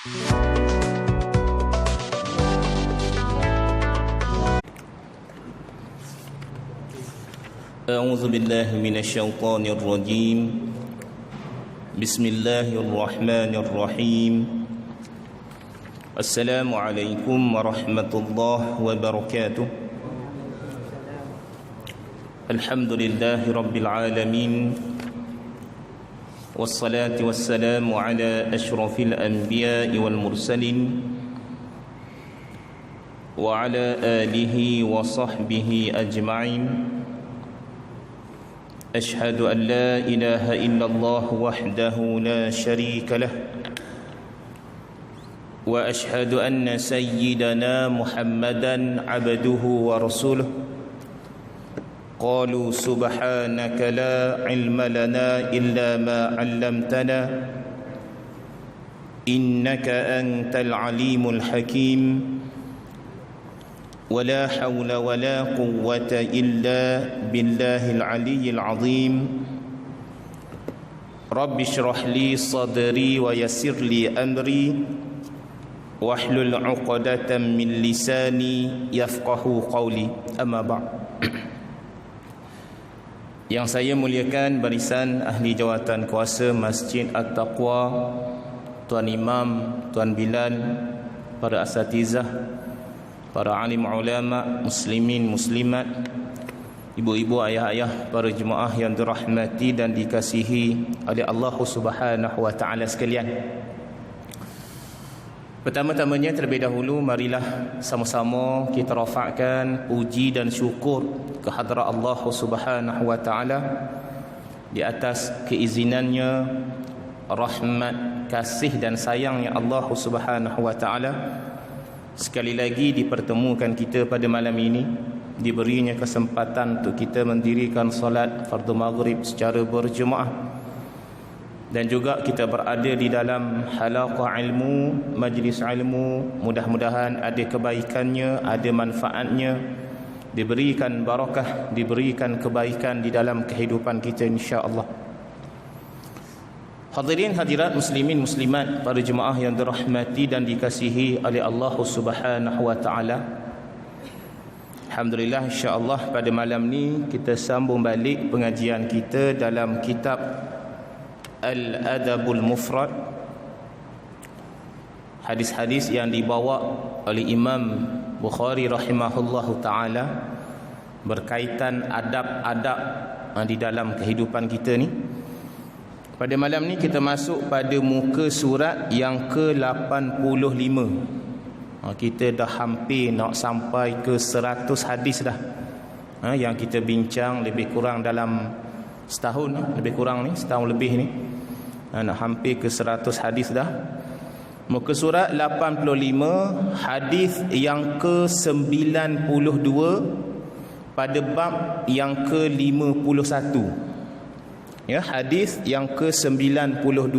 أعوذ بالله من الشيطان الرجيم بسم الله الرحمن الرحيم السلام عليكم ورحمة الله وبركاته الحمد لله رب العالمين والصلاة والسلام على أشرف الأنبياء والمرسلين وعلى آله وصحبه أجمعين أشهد أن لا إله إلا الله وحده لا شريك له وأشهد أن سيدنا محمدا عبده ورسوله قالوا سبحانك لا علم لنا إلا ما علمتنا إنك أنت العليم الحكيم ولا حول ولا قوة إلا بالله العلي العظيم رب اشرح لي صدري ويسر لي أمري واحلل عقدة من لساني يفقه قولي أما بعد. Yang saya muliakan barisan ahli jawatan kuasa Masjid At-Taqwa, Tuan Imam, Tuan Bilal, para asatizah, para alim ulama, muslimin, muslimat, ibu-ibu, ayah-ayah, para jemaah yang dirahmati dan dikasihi oleh Allah Subhanahu wa taala sekalian. Pertama-tamanya terlebih dahulu marilah sama-sama kita rafa'kan puji dan syukur kehadrat Allah Subhanahu wa taala di atas keizinannya, rahmat, kasih dan sayangnya Allah Subhanahu wa taala sekali lagi dipertemukan kita pada malam ini, diberinya kesempatan untuk kita mendirikan solat fardu maghrib secara berjemaah, dan juga kita berada di dalam halaqah ilmu, majlis ilmu. Mudah-mudahan ada kebaikannya, ada manfaatnya, diberikan barakah, diberikan kebaikan di dalam kehidupan kita insya-Allah. Hadirin hadirat muslimin muslimat, para jemaah yang dirahmati dan dikasihi oleh Allah Subhanahu wa taala. Alhamdulillah, insya-Allah pada malam ni kita sambung balik pengajian kita dalam kitab Al-Adabul Mufrad, hadis-hadis yang dibawa oleh Imam Bukhari rahimahullahu taala berkaitan adab-adab di dalam kehidupan kita ni. Pada malam ni kita masuk pada muka surat yang ke-85. Kita dah hampir nak sampai ke 100 hadis dah. Yang kita bincang lebih kurang dalam setahun, lebih kurang ni, setahun lebih ni. Nak hampir ke 100 hadis dah. Muka surat 85, hadis yang ke-92 pada bab yang ke-51. Ya, hadis yang ke-92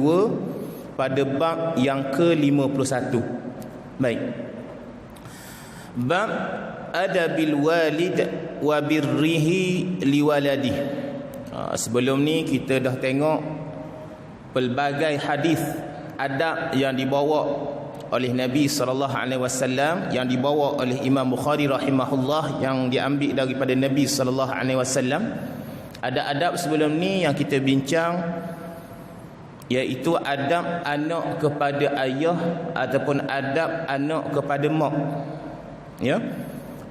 pada bab yang ke-51. Baik. Bab adabil walid wa birrihi liwaladi. Sebelum ni kita dah tengok pelbagai hadis adab yang dibawa oleh Nabi SAW, yang dibawa oleh Imam Bukhari rahimahullah, yang diambil daripada Nabi SAW. Ada adab sebelum ni yang kita bincang, iaitu adab anak kepada ayah ataupun adab anak kepada mak. Ya,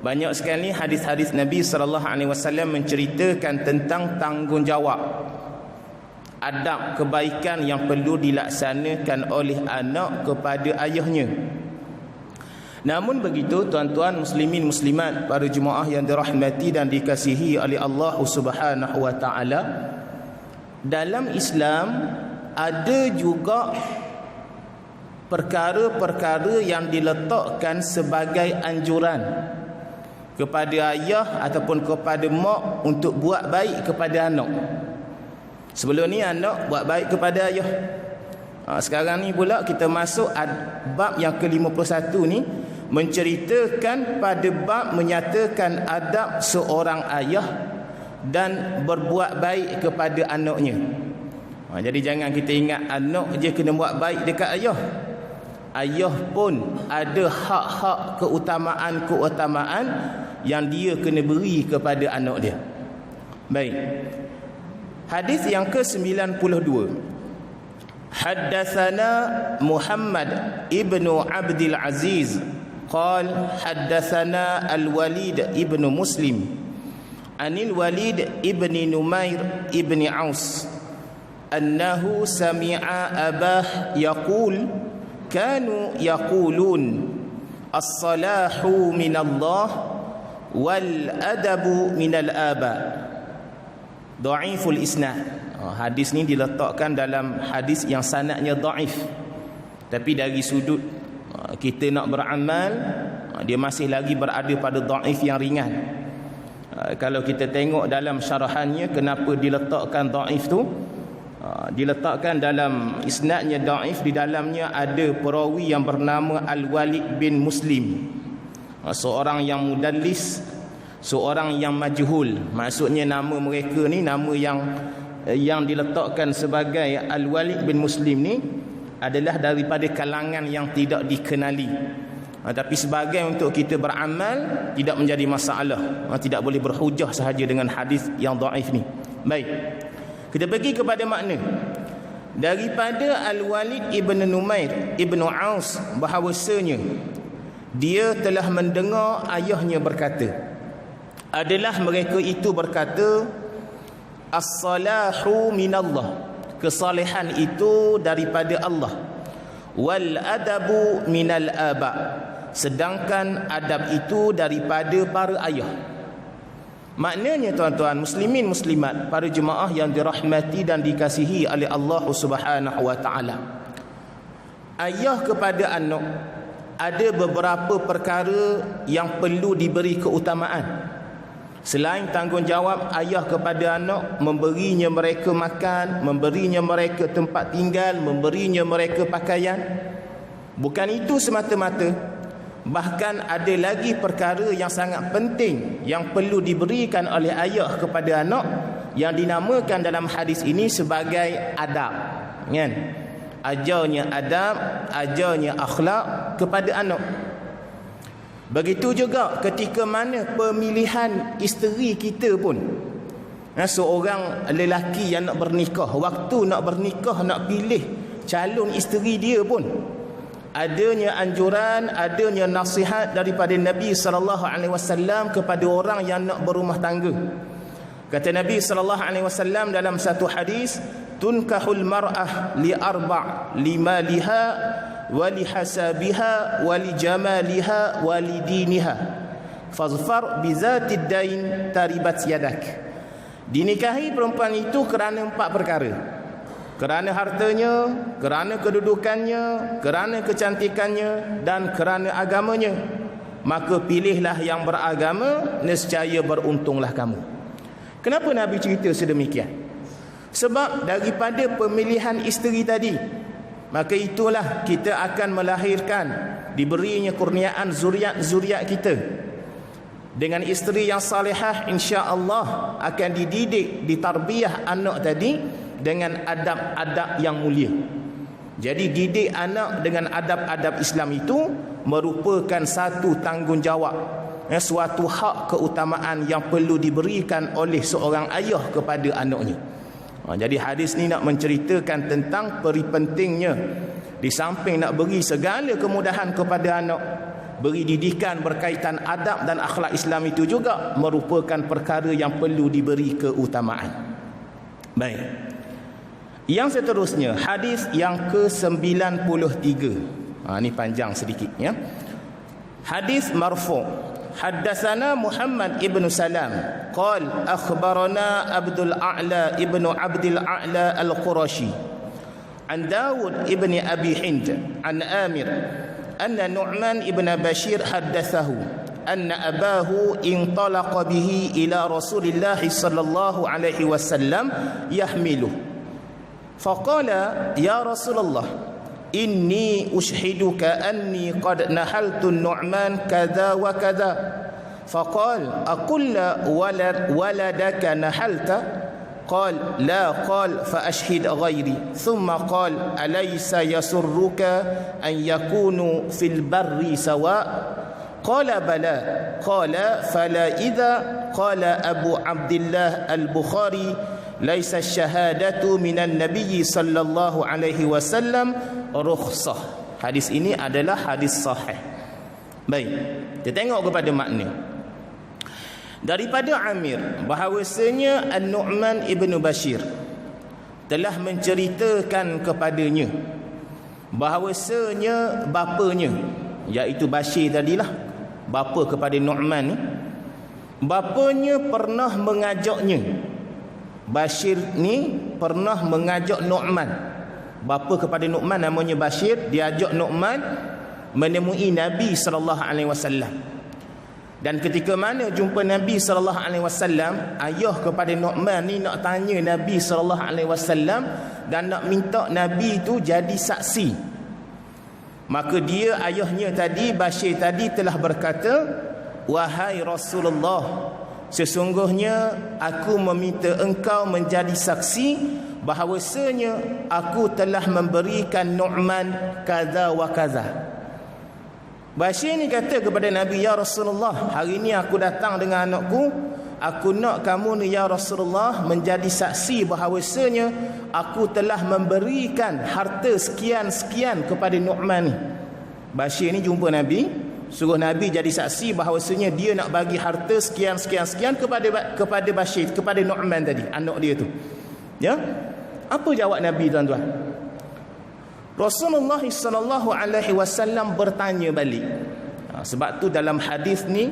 banyak sekali hadis-hadis Nabi SAW menceritakan tentang tanggungjawab, adab kebaikan yang perlu dilaksanakan oleh anak kepada ayahnya. Namun begitu, tuan-tuan muslimin muslimat, para jemaah yang dirahmati dan dikasihi oleh Allah Subhanahu wa taala, dalam Islam ada juga perkara-perkara yang diletakkan sebagai anjuran kepada ayah ataupun kepada mak untuk buat baik kepada anak. Sebelum ni anak buat baik kepada ayah. Sekarang ni pula kita masuk bab yang ke-51 ni, menceritakan pada bab menyatakan adab seorang ayah dan berbuat baik kepada anaknya. Jadi jangan kita ingat anak je kena buat baik dekat ayah. ayah pun ada hak-hak keutamaan yang dia kena beri kepada anak dia. Baik. Hadis yang ke-92. Haddatsana Muhammad ibnu Abdul Aziz قال حدثنا الوليد ابن مسلم عن الوليد ابن نمير ابن عوس أنه سمع أباه يقول كانوا يقولون الصلاح من الله والأدب من الآباء ضعيف الإسناد. Hadis ni diletakkan dalam hadis yang sanadnya dhaif, tapi dari sudut kita nak beramal, dia masih lagi berada pada dhaif yang ringan. Kalau kita tengok dalam syarahannya, kenapa diletakkan dhaif tu, diletakkan dalam isnadnya dhaif, di dalamnya ada perawi yang bernama Al-Walid bin Muslim, seorang yang mudallis, seorang yang majhul. Maksudnya nama mereka ni, nama yang diletakkan sebagai Al-Walid bin Muslim ni adalah daripada kalangan yang tidak dikenali. Tapi sebagai untuk kita beramal, tidak menjadi masalah. Tidak boleh berhujah sahaja dengan hadis yang dhaif ni. Baik, kita pergi kepada makna. Daripada Al-Walid ibn Numair ibn Aus, bahawasanya dia telah mendengar ayahnya berkata, adalah mereka itu berkata, as-salahu minallah, kesalehan itu daripada Allah, wal adabu minal aba, sedangkan adab itu daripada para ayah. Maknanya tuan-tuan muslimin muslimat, para jemaah yang dirahmati dan dikasihi oleh Allah Subhanahu wa taala, ayah kepada anak ada beberapa perkara yang perlu diberi keutamaan. Selain tanggungjawab ayah kepada anak, memberinya mereka makan, memberinya mereka tempat tinggal, memberinya mereka pakaian, bukan itu semata-mata. Bahkan ada lagi perkara yang sangat penting yang perlu diberikan oleh ayah kepada anak, yang dinamakan dalam hadis ini sebagai adab, kan? Ajarnya adab, ajarnya akhlak kepada anak. Begitu juga ketika mana pemilihan isteri kita pun, seorang lelaki yang nak bernikah, waktu nak bernikah, nak pilih calon isteri dia pun, adanya anjuran, adanya nasihat daripada Nabi SAW kepada orang yang nak berumah tangga. Kata Nabi SAW dalam satu hadis, tunkahul mar'ah li arba' limaliha walihasabiha walijamaliha walidiniha fazfar bizatid dain taribat yadak. Dinikahi perempuan itu kerana 4 perkara: kerana hartanya, kerana kedudukannya, kerana kecantikannya, dan kerana agamanya. Maka pilihlah yang beragama, nescaya beruntunglah kamu. Kenapa Nabi cerita sedemikian? Sebab daripada pemilihan isteri tadi, maka itulah kita akan melahirkan, diberinya kurniaan zuriat kita. Dengan isteri yang salihah, insya-Allah akan dididik, ditarbiyah anak tadi dengan adab-adab yang mulia. Jadi didik anak dengan adab-adab Islam itu merupakan satu tanggungjawab, suatu hak keutamaan yang perlu diberikan oleh seorang ayah kepada anaknya. Jadi hadis ni nak menceritakan tentang peri pentingnya, di samping nak beri segala kemudahan kepada anak, beri didikan berkaitan adab dan akhlak Islam itu juga merupakan perkara yang perlu diberi keutamaan. Baik. Yang seterusnya, hadis yang ke-93. Ini panjang sedikit ya. Hadis marfu'. Haddatsana Muhammad ibn Salam qal akhbarana Abdul A'la ibn Abdul A'la al-Qurashi an Dawud ibn Abi Hind an Amir anna Nu'man ibn Bashir haddathahu anna abahu intalaqa bihi ila Rasulillah sallallahu alaihi wasallam yahmiluhu faqala ya Rasulullah inni ushiduka anni qad nahaltu Nu'man kadha wa kadha faqal aqulla waladaka nahalta قال لا قال فأشهد غيري ثم قال أليس يسرك أن يكونوا في البر سواء قال بلى قال فلا إذا قال أبو عبد الله البخاري ليس الشهادة من النبي صلى الله عليه وسلم رخصة. Hadis ini adalah hadis sahih. Baik, kita tengok kepada makna. Daripada Amir bahawasanya An-Nu'man ibn Bashir telah menceritakan kepadanya bahawasanya bapanya, iaitu Bashir tadilah, bapa kepada Nu'man ni, bapanya pernah mengajaknya. Bashir ni pernah mengajak Nu'man, bapa kepada Nu'man namanya Bashir, dia ajak Nu'man menemui Nabi SAW. Dan ketika mana jumpa Nabi SAW, ayah kepada Nu'man ni nak tanya Nabi SAW dan nak minta Nabi tu jadi saksi. Maka dia, ayahnya tadi, Bashir tadi, telah berkata, wahai Rasulullah, sesungguhnya aku meminta engkau menjadi saksi bahawasanya aku telah memberikan Nu'man kaza wa kaza. Bashir ni kata kepada Nabi, ya Rasulullah, hari ni aku datang dengan anakku, aku nak kamu ni ya Rasulullah menjadi saksi bahawasanya aku telah memberikan harta sekian-sekian kepada Nu'man ni. Bashir ni jumpa Nabi, suruh Nabi jadi saksi bahawasanya dia nak bagi harta sekian-sekian kepada Bashir, kepada Nu'man tadi, anak dia tu. Ya? Apa jawab Nabi, tuan-tuan? Rasulullah SAW bertanya balik. Sebab tu dalam hadis ni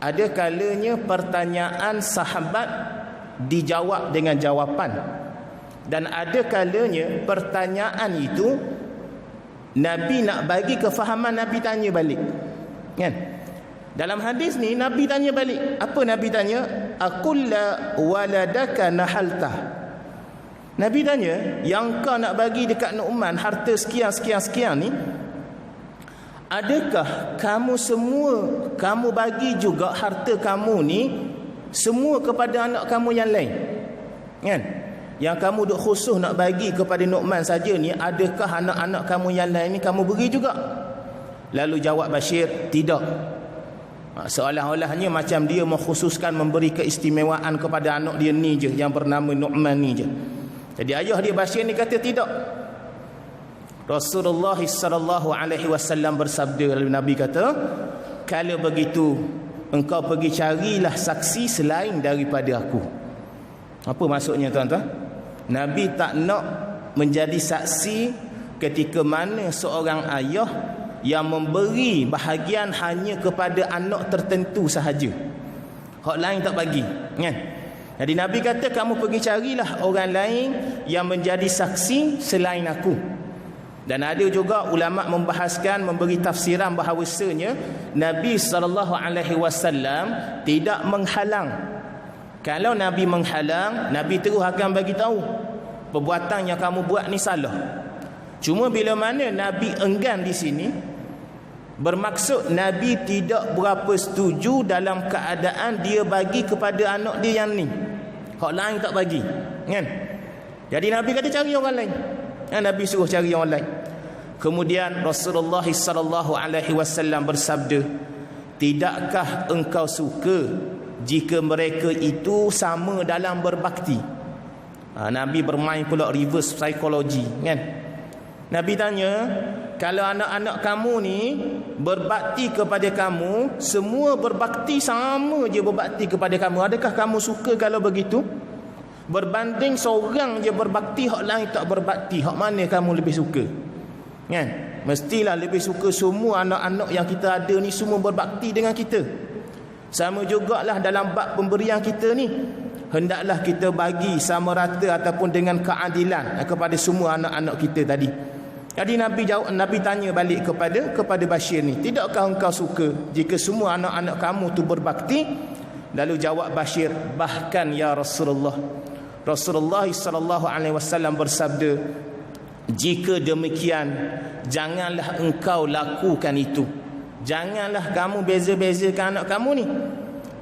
ada kalanya pertanyaan sahabat dijawab dengan jawapan, dan ada kalanya pertanyaan itu Nabi nak bagi kefahaman, Nabi tanya balik. Kan? Dalam hadis ni Nabi tanya balik. Apa Nabi tanya? Aqulla waladaka nahalta. Nabi tanya, yang kau nak bagi dekat Nu'man harta sekian ni, adakah kamu semua, kamu bagi juga harta kamu ni semua kepada anak kamu yang lain? Kan? Yang kamu duk khusus nak bagi kepada Nu'man saja ni, adakah anak-anak kamu yang lain ni kamu beri juga? Lalu jawab Bashir, tidak. Seolah-olahnya macam dia mengkhususkan memberi keistimewaan kepada anak dia ni je, yang bernama Nu'man ni je. Jadi ayah dia Bashir ni kata tidak. Rasulullah SAW bersabda, lalu Nabi kata, kalau begitu engkau pergi carilah saksi selain daripada aku. Apa maksudnya, tuan-tuan? Nabi tak nak menjadi saksi ketika mana seorang ayah yang memberi bahagian hanya kepada anak tertentu sahaja, hak lain tak bagi, kan? Jadi Nabi kata, kamu pergi carilah orang lain yang menjadi saksi selain aku. Dan ada juga ulama membahaskan, memberi tafsiran bahawasanya Nabi SAW tidak menghalang. Kalau Nabi menghalang, Nabi terus akan bagi tahu perbuatan yang kamu buat ni salah. Cuma bila mana Nabi enggan di sini, bermaksud Nabi tidak berapa setuju dalam keadaan dia bagi kepada anak dia yang ni, hak lain tak bagi, kan? Jadi Nabi kata cari orang lain. Nabi suruh cari orang lain. Kemudian Rasulullah SAW bersabda, tidakkah engkau suka jika mereka itu sama dalam berbakti? Nabi bermain pula reverse psychology, kan? Nabi tanya, kalau anak-anak kamu ni berbakti kepada kamu, semua berbakti sama je berbakti kepada kamu, adakah kamu suka kalau begitu? Berbanding seorang je berbakti, hak lain tak berbakti, hak mana kamu lebih suka? Kan? Mestilah lebih suka semua anak-anak yang kita ada ni semua berbakti dengan kita. Sama jugalah dalam bab pemberian kita ni, hendaklah kita bagi sama rata ataupun dengan keadilan kepada semua anak-anak kita tadi. Jadi Nabi tanya balik kepada Bashir ni, tidakkah engkau suka jika semua anak-anak kamu tu berbakti? Lalu jawab Bashir, bahkan ya Rasulullah SAW bersabda, jika demikian janganlah engkau lakukan itu. Janganlah kamu beza-bezakan anak kamu ni.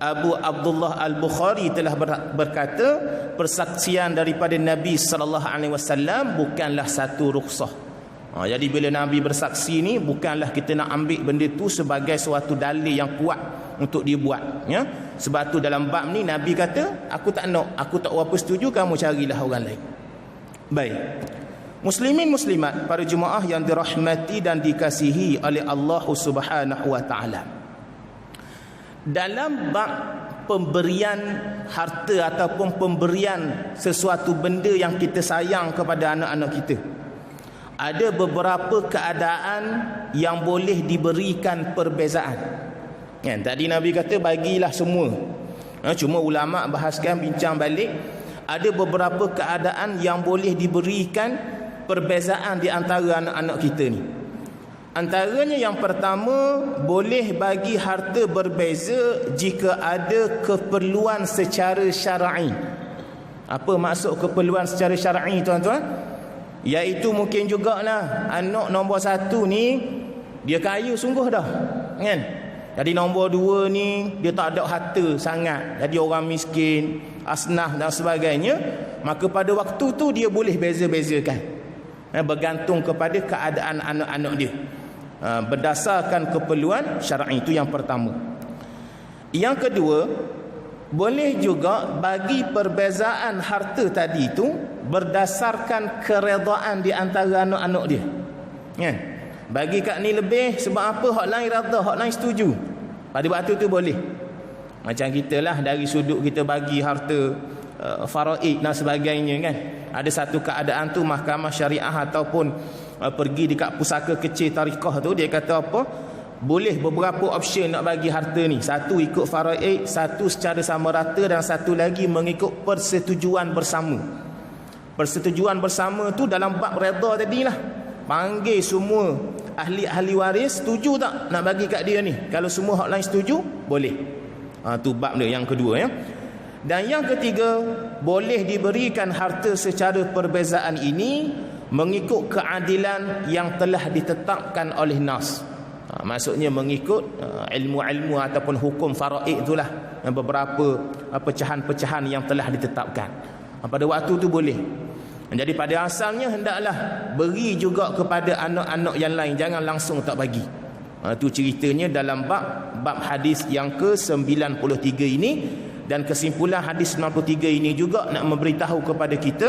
Abu Abdullah Al-Bukhari telah berkata, persaksian daripada Nabi sallallahu alaihi wasallam bukanlah satu rukhsah. Jadi bila Nabi bersaksi ni, bukanlah kita nak ambil benda tu sebagai suatu dalil yang kuat untuk dibuat, ya. Sebab tu dalam bab ni Nabi kata, aku tak nak, aku tak berapa setuju, kamu carilah orang lain. Baik. Muslimin muslimat, para jemaah yang dirahmati dan dikasihi oleh Allah Subhanahu wa taala. Dalam bab pemberian harta ataupun pemberian sesuatu benda yang kita sayang kepada anak-anak kita, ada beberapa keadaan yang boleh diberikan perbezaan. Kan tadi Nabi kata bagilah semua. Cuma ulama bahaskan, bincang balik, ada beberapa keadaan yang boleh diberikan perbezaan di antara anak-anak kita ni. Antaranya yang pertama, boleh bagi harta berbeza jika ada keperluan secara syar'i. Apa maksud keperluan secara syar'i, tuan-tuan? Iaitu mungkin jugalah anak nombor 1 ni dia kaya sungguh dah, kan? Jadi nombor 2 ni dia tak ada harta sangat, jadi orang miskin, asnaf dan sebagainya. Maka pada waktu tu dia boleh beza-bezakan, bergantung kepada keadaan anak-anak dia, berdasarkan keperluan syar'i. Itu yang pertama. Yang kedua, boleh juga bagi perbezaan harta tadi itu berdasarkan keredaan di antara anak-anak dia, kan? Bagi kat ni lebih sebab apa, hak lain reda, hak lain setuju, pada waktu tu boleh. Macam kita lah, dari sudut kita bagi harta faraid dan sebagainya, kan? Ada satu keadaan tu mahkamah syariah ataupun pergi dekat pusaka kecil tarikah tu, dia kata apa, boleh beberapa option nak bagi harta ni. Satu ikut faraid, satu secara sama rata, dan satu lagi mengikut persetujuan bersama. Persetujuan bersama tu dalam bab reda tadilah, panggil semua ahli-ahli waris, setuju tak nak bagi kat dia ni? Kalau semua hak lain setuju, boleh. Tu bab dia yang kedua, ya. Dan yang ketiga, boleh diberikan harta secara perbezaan ini mengikut keadilan yang telah ditetapkan oleh nas. Maksudnya mengikut ilmu-ilmu ataupun hukum faraid itulah, beberapa pecahan-pecahan yang telah ditetapkan. Pada waktu tu boleh. Jadi pada asalnya hendaklah beri juga kepada anak-anak yang lain, jangan langsung tak bagi. Itu ceritanya dalam bab hadis yang ke-93 ini. Dan kesimpulan hadis 93 ini juga nak memberitahu kepada kita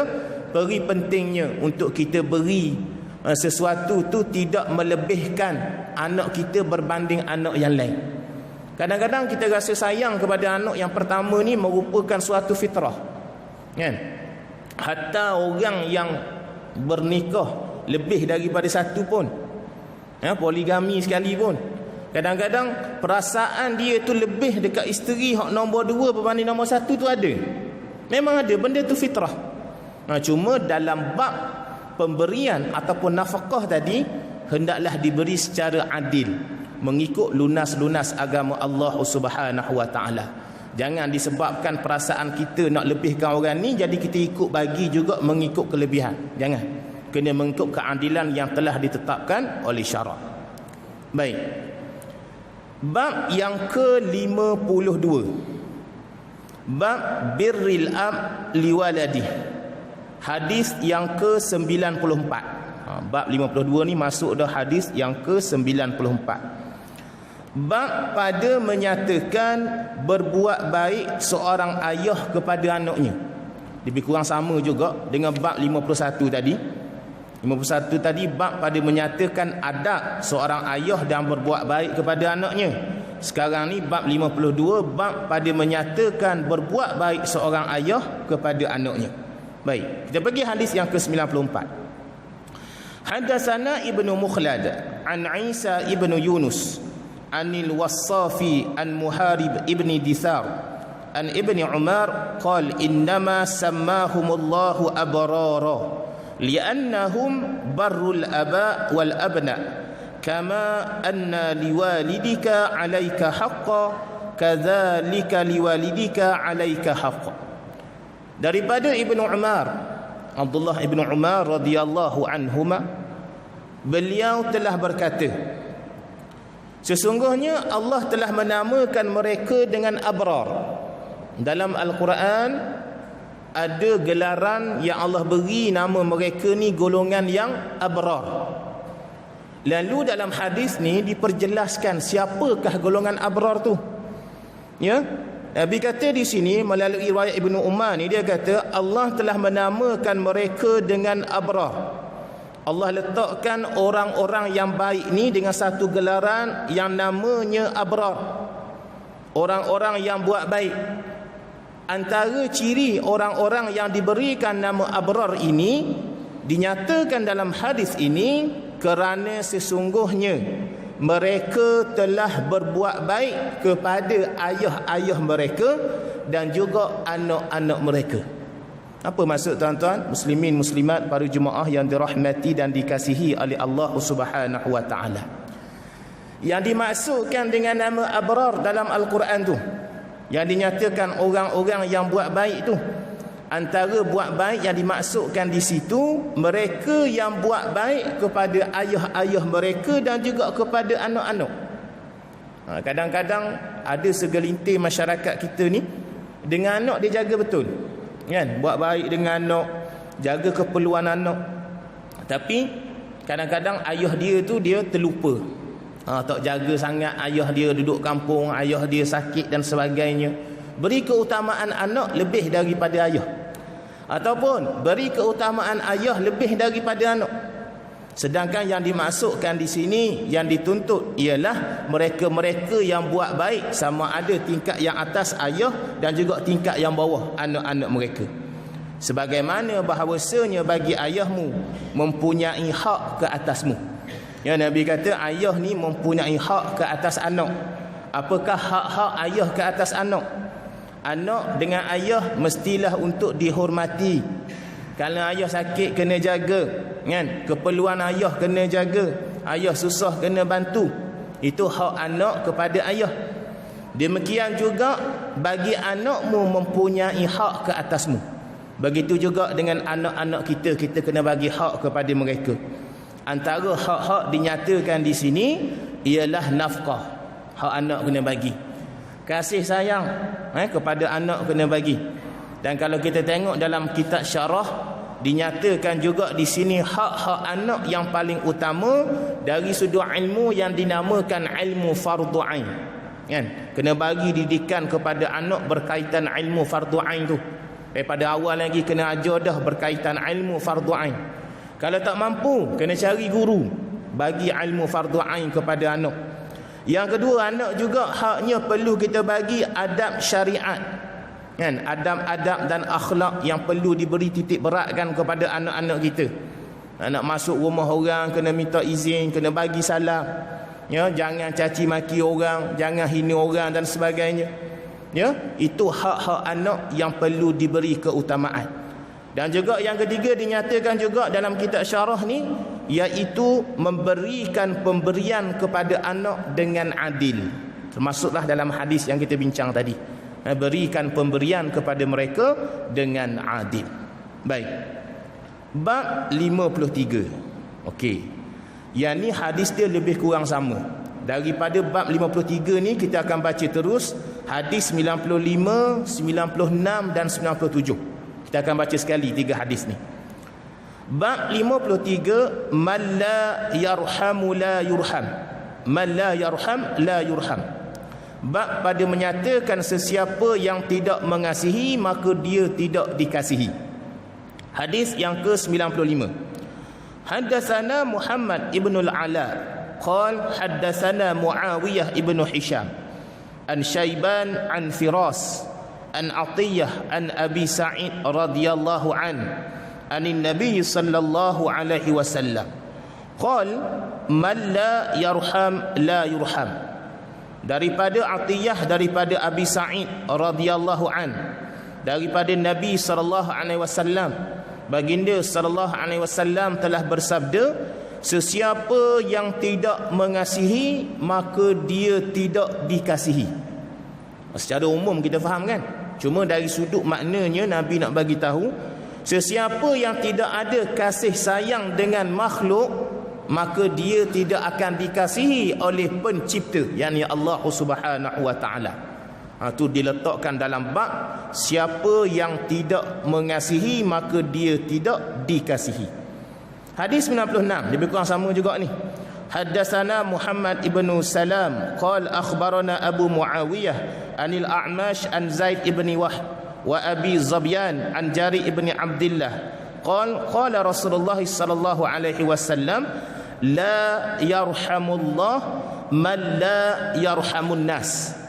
peri pentingnya untuk kita beri sesuatu tu tidak melebihkan anak kita berbanding anak yang lain. Kadang-kadang kita rasa sayang kepada anak yang pertama ni merupakan suatu fitrah, kan? Hatta orang yang bernikah lebih daripada satu pun, poligami sekali pun, kadang-kadang perasaan dia tu lebih dekat isteri hak nombor 2 berbanding nombor 1 tu ada. Memang ada, benda tu fitrah. Cuma dalam bab pemberian ataupun nafkah tadi, hendaklah diberi secara adil, mengikut lunas-lunas agama Allah Subhanahu wa taala. Jangan disebabkan perasaan kita nak lebihkan orang ni, jadi kita ikut bagi juga mengikut kelebihan. Jangan. Kena mengikut keadilan yang telah ditetapkan oleh syarak. Baik. Bab yang ke-52, bab birril ab liwaladi, hadis yang ke-94. Bab 52 ni masuk dah hadis yang ke-94. Bab pada menyatakan berbuat baik seorang ayah kepada anaknya. Lebih kurang sama juga dengan bab 51 tadi. 51 tadi bab pada menyatakan adab seorang ayah dan berbuat baik kepada anaknya. Sekarang ni bab 52, bab pada menyatakan berbuat baik seorang ayah kepada anaknya. Baik, kita pergi hadis yang ke-94. Hadatsana Ibnu Mukhlad an Isa ibnu Yunus anil Wassafi an Muharib ibni Dithar an ibni Umar qala innama sammahumullahu abrara li'annahum barrul aba wal abna kama anna liwalidika 'alaika haqqan kadzalika liwalidika 'alaika haqqan. Daripada Ibnu Umar, Abdullah Ibnu Umar radhiyallahu anhuma, beliau telah berkata, Sesungguhnya Allah telah menamakan mereka dengan abrar. Dalam Al-Quran ada gelaran yang Allah beri nama mereka ni golongan yang abrar. Lalu dalam hadis ni diperjelaskan siapakah golongan abrar tu. Ya, Nabi kata di sini melalui riwayat Ibnu Umar ni, dia kata Allah telah menamakan mereka dengan abrar. Allah letakkan orang-orang yang baik ni dengan satu gelaran yang namanya abrar. Orang-orang yang buat baik. Antara ciri orang-orang yang diberikan nama abrar ini dinyatakan dalam hadis ini kerana sesungguhnya mereka telah berbuat baik kepada ayah-ayah mereka dan juga anak-anak mereka. Apa maksud tuan-tuan, muslimin muslimat, para jemaah yang dirahmati dan dikasihi oleh Allah Subhanahu wa taala? Yang dimaksudkan dengan nama abrar dalam Al-Quran tu, yang dinyatakan orang-orang yang buat baik tu, antara buat baik yang dimaksudkan di situ mereka yang buat baik kepada ayah-ayah mereka dan juga kepada anak-anak. Kadang-kadang ada segelintir masyarakat kita ni dengan anak dia jaga betul, kan, buat baik dengan anak, jaga keperluan anak, tapi kadang-kadang ayah dia tu dia terlupa, tak jaga sangat ayah dia duduk kampung, ayah dia sakit dan sebagainya. Beri keutamaan anak lebih daripada ayah, ataupun beri keutamaan ayah lebih daripada anak. Sedangkan yang dimaksudkan di sini, yang dituntut ialah mereka-mereka yang buat baik, sama ada tingkat yang atas ayah dan juga tingkat yang bawah anak-anak mereka. Sebagaimana bahawasanya bagi ayahmu mempunyai hak ke atasmu. Ya, Nabi kata ayah ni mempunyai hak ke atas anak. Apakah hak-hak ayah ke atas anak? Anak dengan ayah mestilah untuk dihormati. Kalau ayah sakit kena jaga, kan? Keperluan ayah kena jaga. Ayah susah kena bantu. Itu hak anak kepada ayah. Demikian juga bagi anakmu mempunyai hak ke atasmu. Begitu juga dengan anak-anak kita, kita kena bagi hak kepada mereka. Antara hak-hak dinyatakan di sini ialah nafkah. Hak anak kena bagi. Kasih sayang kepada anak kena bagi. Dan kalau kita tengok dalam kitab syarah, dinyatakan juga di sini hak-hak anak yang paling utama dari sudut ilmu yang dinamakan ilmu fardu ain. Kan? Kena bagi didikan kepada anak berkaitan ilmu fardu ain tu. Daripada awal lagi kena ajar dah berkaitan ilmu fardu ain. Kalau tak mampu, kena cari guru bagi ilmu fardu ain kepada anak. Yang kedua, anak juga haknya perlu kita bagi adab syariat. Kan, adab-adab dan akhlak yang perlu diberi titik beratkan kepada anak-anak kita. Anak masuk rumah orang kena minta izin, kena bagi salam. Ya, jangan caci maki orang, jangan hina orang dan sebagainya. Ya, itu hak-hak anak yang perlu diberi keutamaan. Dan juga yang ketiga dinyatakan juga dalam kitab syarah ni, iaitu memberikan pemberian kepada anak dengan adil. Termasuklah dalam hadis yang kita bincang tadi. Berikan pemberian kepada mereka dengan adil. Baik. Bab 53. Okey. Yang ni hadis dia lebih kurang sama. Daripada bab 53 ni kita akan baca terus hadis 95, 96 dan 97. Kita akan baca sekali 3 hadis ni. Bab 53, man la yarhamu la yurham. Man la yarham la yurham. Bab pada menyatakan sesiapa yang tidak mengasihi maka dia tidak dikasihi. Hadis yang ke-95. Haddatsana Muhammad ibn al-Ala qala haddatsana Muawiyah ibn Hisham an Syaiban an Firas an Atiyah an Abi Sa'id radhiyallahu an anin Nabi sallallahu alaihi wasallam qala man la yarham la yurham. Daripada Atiyah, daripada Abi Sa'id radhiyallahu an, daripada Nabi sallallahu alaihi wasallam, baginda sallallahu alaihi wasallam telah bersabda, sesiapa yang tidak mengasihi maka dia tidak dikasihi. Secara umum kita faham kan? Cuma dari sudut maknanya Nabi nak bagi tahu, sesiapa yang tidak ada kasih sayang dengan makhluk, maka dia tidak akan dikasihi oleh pencipta, yakni Allah Subhanahu wa taala. Itu diletakkan dalam bab siapa yang tidak mengasihi maka dia tidak dikasihi. Hadis 96 lebih kurang sama juga ni. Haddatsana Muhammad ibn Salam qala akhbarana Abu Muawiyah anil A'mash an Zaid ibn Wahb wa Abi Zabyan an Jari ibn Abdullah qala Rasulullah sallallahu alaihi wasallam la yarhamullah man la yarhamun nas.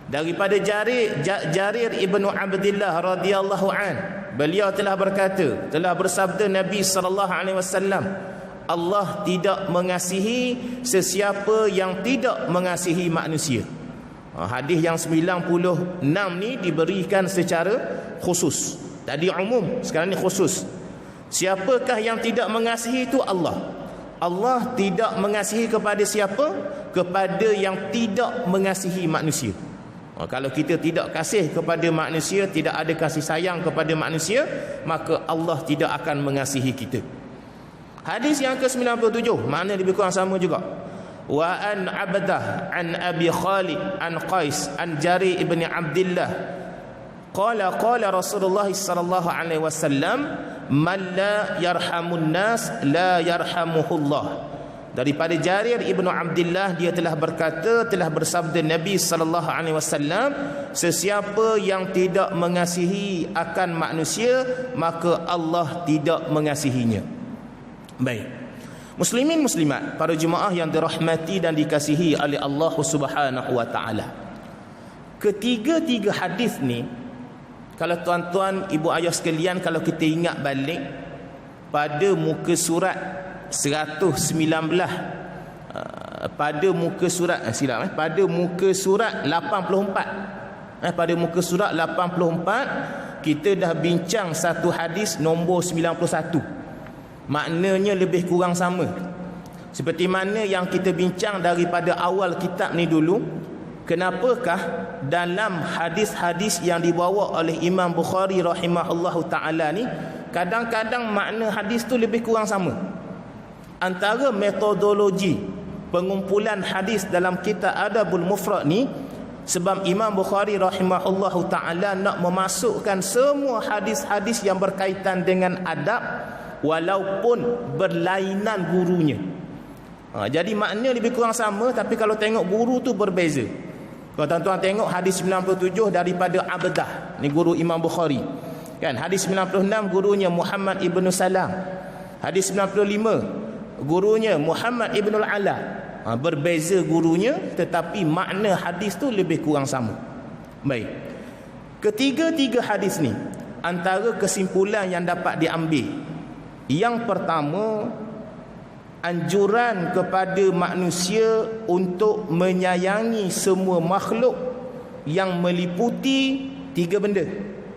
Daripada Jarir ibnu Abdullah radhiyallahu an, beliau telah berkata, telah bersabda Nabi sallallahu alaihi wasallam, Allah tidak mengasihi sesiapa yang tidak mengasihi manusia. Hadis yang 96 ni diberikan secara khusus. Tadi umum, sekarang ni khusus. Siapakah yang tidak mengasihi itu? Allah. Allah tidak mengasihi kepada siapa? Kepada yang tidak mengasihi manusia. Kalau kita tidak kasih kepada manusia, tidak ada kasih sayang kepada manusia, maka Allah tidak akan mengasihi kita. Hadis yang ke-97 makna lebih kurang sama juga. Wa an Abdah an Abi Khalid an Qais an Jari ibn Abdullah qala Rasulullah sallallahu alaihi wasallam man la yarhamun nas la yarhamuhullah. Daripada Jarir ibnu Abdullah, dia telah berkata, telah bersabda Nabi sallallahu alaihi wasallam, sesiapa yang tidak mengasihi akan manusia maka Allah tidak mengasihinya. Baik. Muslimin muslimat, para jemaah yang dirahmati dan dikasihi oleh Allah Subhanahu wa taala. Ketiga-tiga hadis ni, kalau tuan-tuan ibu ayah sekalian, kalau kita ingat balik pada muka surat 119, pada muka surat pada muka surat 84, pada muka surat 84 kita dah bincang satu hadis nombor 91. Maknanya lebih kurang sama seperti mana yang kita bincang daripada awal kitab ni dulu. Kenapakah dalam hadis-hadis yang dibawa oleh Imam Bukhari rahimahullahu ta'ala ni, kadang-kadang makna hadis tu lebih kurang sama. Antara metodologi pengumpulan hadis dalam kitab Adabul Mufrad ni, sebab Imam Bukhari rahimahullahu ta'ala nak memasukkan semua hadis-hadis yang berkaitan dengan adab walaupun berlainan gurunya. Jadi makna lebih kurang sama, tapi kalau tengok guru tu berbeza. Kalau tuan-tuan tengok hadis 97 daripada Abdah, ni guru Imam Bukhari kan. Hadis 96 gurunya Muhammad ibn Salam. Hadis 95 gurunya Muhammad ibn al-Ala. Berbeza gurunya, tetapi makna hadis tu lebih kurang sama. Baik. Ketiga-tiga hadis ni, antara kesimpulan yang dapat diambil, yang pertama, anjuran kepada manusia untuk menyayangi semua makhluk yang meliputi tiga benda.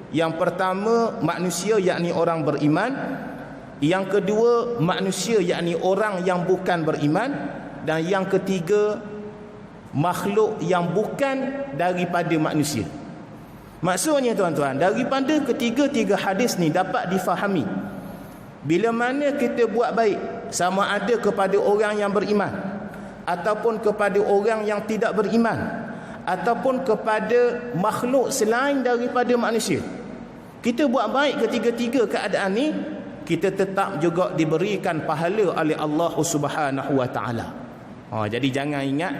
Yang pertama, manusia yakni orang beriman. Yang kedua, manusia yakni orang yang bukan beriman. Dan yang ketiga, makhluk yang bukan daripada manusia. Maksudnya tuan-tuan, daripada ketiga-tiga hadis ni dapat difahami, bila mana kita buat baik, sama ada kepada orang yang beriman ataupun kepada orang yang tidak beriman ataupun kepada makhluk selain daripada manusia, kita buat baik ketiga-tiga keadaan ni, kita tetap juga diberikan pahala oleh Allah Subhanahu wa taala. Jadi jangan ingat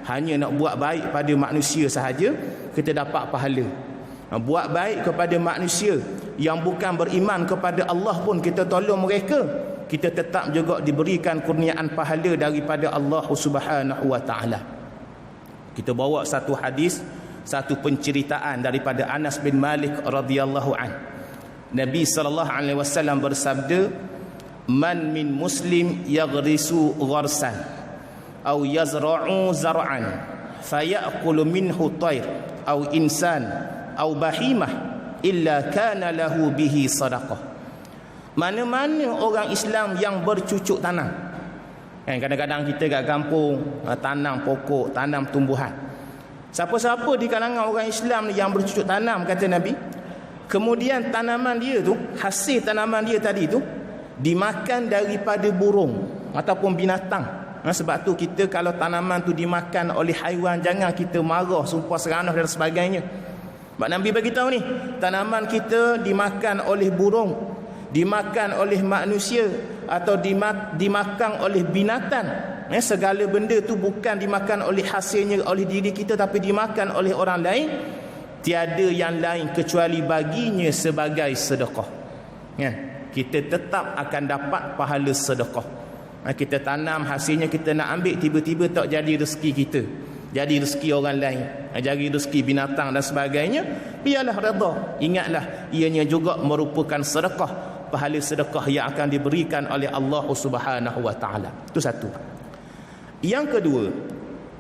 hanya nak buat baik pada manusia sahaja kita dapat pahala. Buat baik kepada manusia yang bukan beriman kepada Allah pun kita tolong mereka, kita tetap juga diberikan kurniaan pahala daripada Allah Subhanahu wa taala. Kita bawa satu hadis, satu penceritaan daripada Anas bin Malik radhiyallahu an. Nabi sallallahu alaihi wasallam bersabda, "Man min muslim yaghrisu gharsan aw yazra'u zar'an fayaqulu minhu tayr aw insan aw bahimah illa kana lahu bihi sadaqah." Mana-mana orang Islam yang bercucuk tanam, kan kadang-kadang kita kat kampung tanam pokok, tanam tumbuhan. Siapa-siapa di kalangan orang Islam yang bercucuk tanam, kata Nabi, kemudian tanaman dia tu, hasil tanaman dia tadi tu dimakan daripada burung. ataupun binatang. Sebab tu kita kalau tanaman tu dimakan oleh haiwan, jangan kita marah, sumpah seranah dan sebagainya. Sebab Nabi bagi tahu ni, tanaman kita dimakan oleh burung, dimakan oleh manusia, atau dimakan oleh binatang. Segala benda tu bukan dimakan oleh hasilnya oleh diri kita, tapi dimakan oleh orang lain. Tiada yang lain kecuali baginya sebagai sedekah. Kita tetap akan dapat pahala sedekah. Kita tanam, hasilnya kita nak ambil, tiba-tiba tak jadi rezeki kita, jadi rezeki orang lain, jadi rezeki binatang dan sebagainya. Biarlah redha. Ingatlah, ianya juga merupakan sedekah, pahala sedekah yang akan diberikan oleh Allah Subhanahu wa taala. Itu satu. Yang kedua,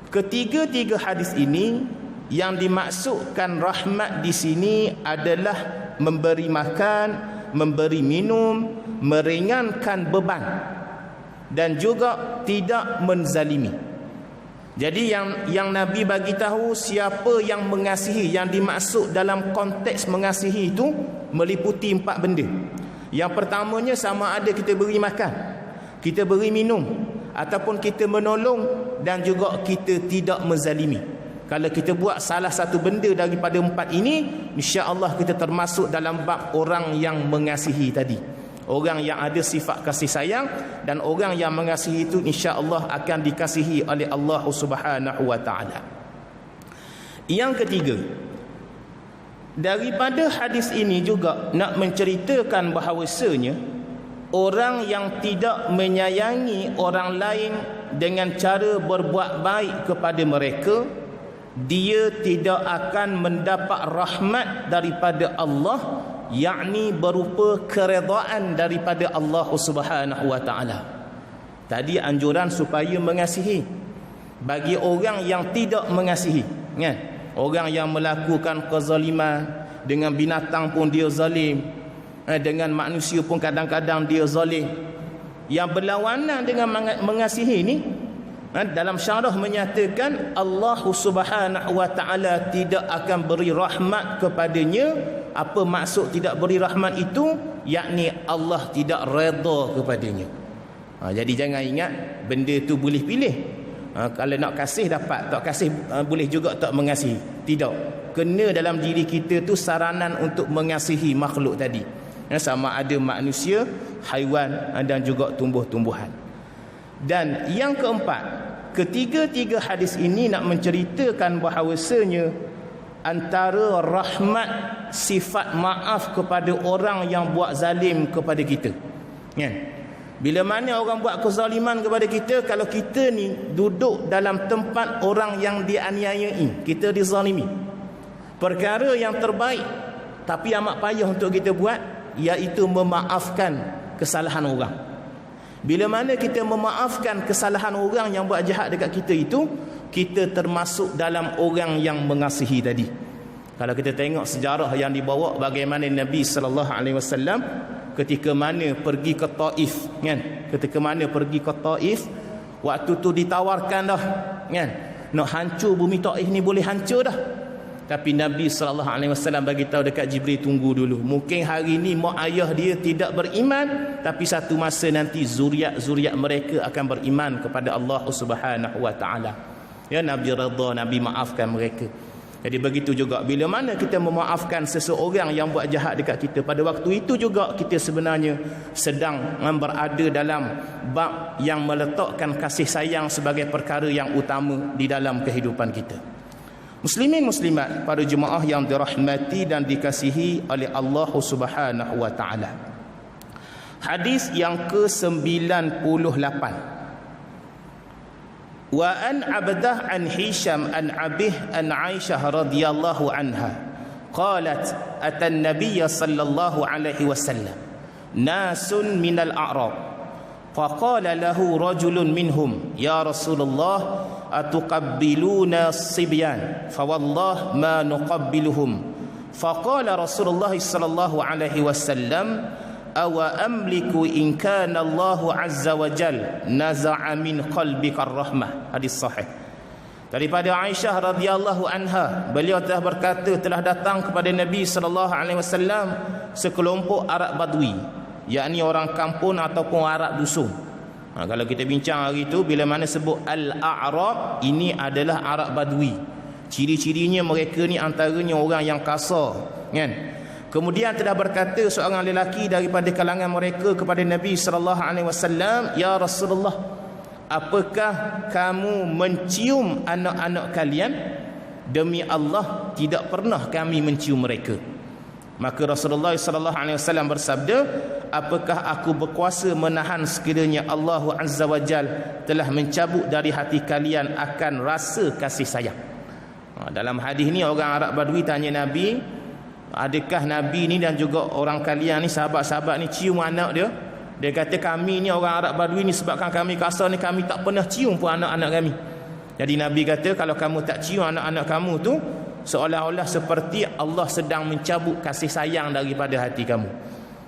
ketiga-tiga hadis ini yang dimaksudkan rahmat di sini adalah memberi makan, memberi minum, meringankan beban, dan juga tidak menzalimi. Jadi yang Nabi bagi tahu, siapa yang mengasihi, yang dimaksud dalam konteks mengasihi itu meliputi 4 benda. Yang pertamanya, sama ada kita beri makan, kita beri minum, ataupun kita menolong, dan juga kita tidak menzalimi. Kalau kita buat salah satu benda daripada 4 ini, insya-Allah kita termasuk dalam bab orang yang mengasihi tadi. Orang yang ada sifat kasih sayang, dan orang yang mengasihi itu insya-Allah akan dikasihi oleh Allah Subhanahu wa taala. Yang ketiga, daripada hadis ini juga nak menceritakan bahawasanya orang yang tidak menyayangi orang lain dengan cara berbuat baik kepada mereka, dia tidak akan mendapat rahmat daripada Allah, yakni berupa keredaan daripada Allah Subhanahu wa taala. Tadi anjuran supaya mengasihi. Bagi orang yang tidak mengasihi, kan? Orang yang melakukan kezaliman, dengan binatang pun dia zalim, dengan manusia pun kadang-kadang dia zalim. Yang berlawanan dengan mengasihi ni, dalam syarah menyatakan Allah Subhanahu wa taala tidak akan beri rahmat kepadanya. Apa maksud tidak beri rahmat itu? Yakni Allah tidak redha kepadanya. Jadi jangan ingat benda tu boleh pilih. Kalau nak kasih dapat, tak kasih boleh juga tak mengasihi. Tidak. Kena dalam diri kita tu saranan untuk mengasihi makhluk tadi. Sama ada manusia, haiwan, dan juga tumbuh-tumbuhan. Dan yang keempat, ketiga-tiga hadis ini nak menceritakan bahawasanya antara rahmat sifat maaf kepada orang yang buat zalim kepada kita. Bila mana orang buat kezaliman kepada kita, kalau kita ni duduk dalam tempat orang yang dianiayai, kita dizalimi, perkara yang terbaik tapi amat payah untuk kita buat, iaitu memaafkan kesalahan orang. Bila mana kita memaafkan kesalahan orang yang buat jahat dekat kita itu, kita termasuk dalam orang yang mengasihi tadi. Kalau kita tengok sejarah yang dibawa bagaimana Nabi sallallahu alaihi wasallam ketika mana pergi ke Taif, kan? Ketika mana pergi ke Taif, waktu tu ditawarkan dah, kan? Nak hancur bumi Taif ni boleh hancur dah. Tapi Nabi SAW bagi tahu dekat Jibril, tunggu dulu. Mungkin hari ni mak ayah dia tidak beriman, tapi satu masa nanti zuriat mereka akan beriman kepada Allah Subhanahu wa taala. Ya, Nabi redha, Nabi maafkan mereka. Jadi begitu juga bila mana kita memaafkan seseorang yang buat jahat dekat kita, pada waktu itu juga kita sebenarnya sedang berada dalam bab yang meletakkan kasih sayang sebagai perkara yang utama di dalam kehidupan kita. Muslimin muslimat, para jemaah yang dirahmati dan dikasihi oleh Allah Subhanahu wa taala. Hadis yang ke-98. Wa an Abdah an Hisham an Abih an Aisyah radhiyallahu anha qalat atan Nabiy sallallahu alaihi wasallam nasun minal a'rab faqala lahu rajulun minhum ya Rasulullah atuqabbiluna sibyan fawallah ma nuqabbiluhum faqala Rasulullah sallallahu alaihi wasallam awa amliku in kana Allah azza wa jal naza'a min qalbika rahmah. Hadis sahih daripada Aisyah radhiyallahu anha, beliau telah berkata, telah datang kepada Nabi sallallahu alaihi wasallam sekelompok Arab Badui, yakni orang kampung ataupun Arab dusun. Kalau kita bincang hari itu, bila mana sebut Al-A'rab, ini adalah Arab Badui. Ciri-cirinya mereka ni antaranya orang yang kasar, kan? Kemudian telah berkata seorang lelaki daripada kalangan mereka kepada Nabi SAW, "Ya Rasulullah, apakah kamu mencium anak-anak kalian? Demi Allah, tidak pernah kami mencium mereka." Maka Rasulullah SAW bersabda, "Apakah aku berkuasa menahan sekiranya Allah Azza wa Jal telah mencabut dari hati kalian akan rasa kasih sayang?" Dalam hadis ni orang Arab Badui tanya Nabi, adakah Nabi ni dan juga orang kalian ni, sahabat-sahabat ni, cium anak dia? Dia kata, kami ni orang Arab Badui ni, sebabkan kami kasar ni, kami tak pernah cium pun anak-anak kami. Jadi Nabi kata, kalau kamu tak cium anak-anak kamu tu, seolah-olah seperti Allah sedang mencabut kasih sayang daripada hati kamu.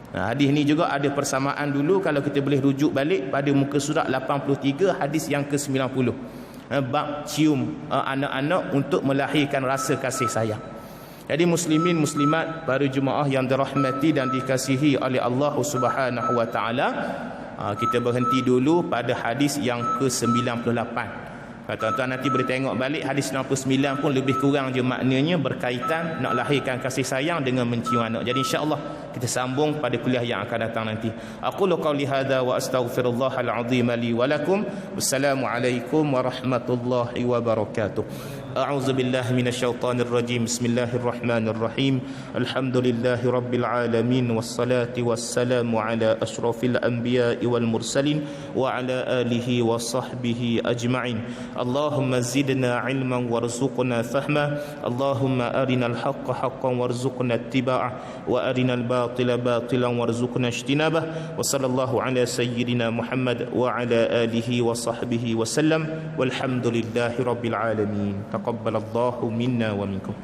Hadis ni juga ada persamaan dulu, kalau kita boleh rujuk balik pada muka surat 83, hadis yang ke-90. Bab cium anak-anak untuk melahirkan rasa kasih sayang. Jadi muslimin muslimat, para jemaah yang dirahmati dan dikasihi oleh Allah Subhanahu wa taala, kita berhenti dulu pada hadis yang ke-98. Tuan-tuan nanti boleh tengok balik hadis 99 pun lebih kurang je maknanya berkaitan nak lahirkan kasih sayang dengan mencium anak. Jadi insya-Allah kita sambung pada kuliah yang akan datang nanti. Aqulu qauli hadza wa astaghfirullahal azim li wa lakum. Wassalamualaikum warahmatullahi wabarakatuh. A'udzu billahi minasyaitonir rajim. Bismillahirrahmanirrahim. Alhamdulillahi rabbil alamin wassalatu wassalamu ala asyrafil anbiya'i wal mursalin wa ala alihi wa sahbihi ajma'in. Allahumma zidna ilman warzuqna fahma. Allahumma arinal haqqa haqqan warzuqna ittiba'ah wa arinal batila batilan warzuqna ijtinabah. Wa sallallahu ala sayyidina Muhammad wa ala alihi wa sahbihi wa sallam. Walhamdulillahi rabbil alamin. Taqabbalallahu minna wa minkum.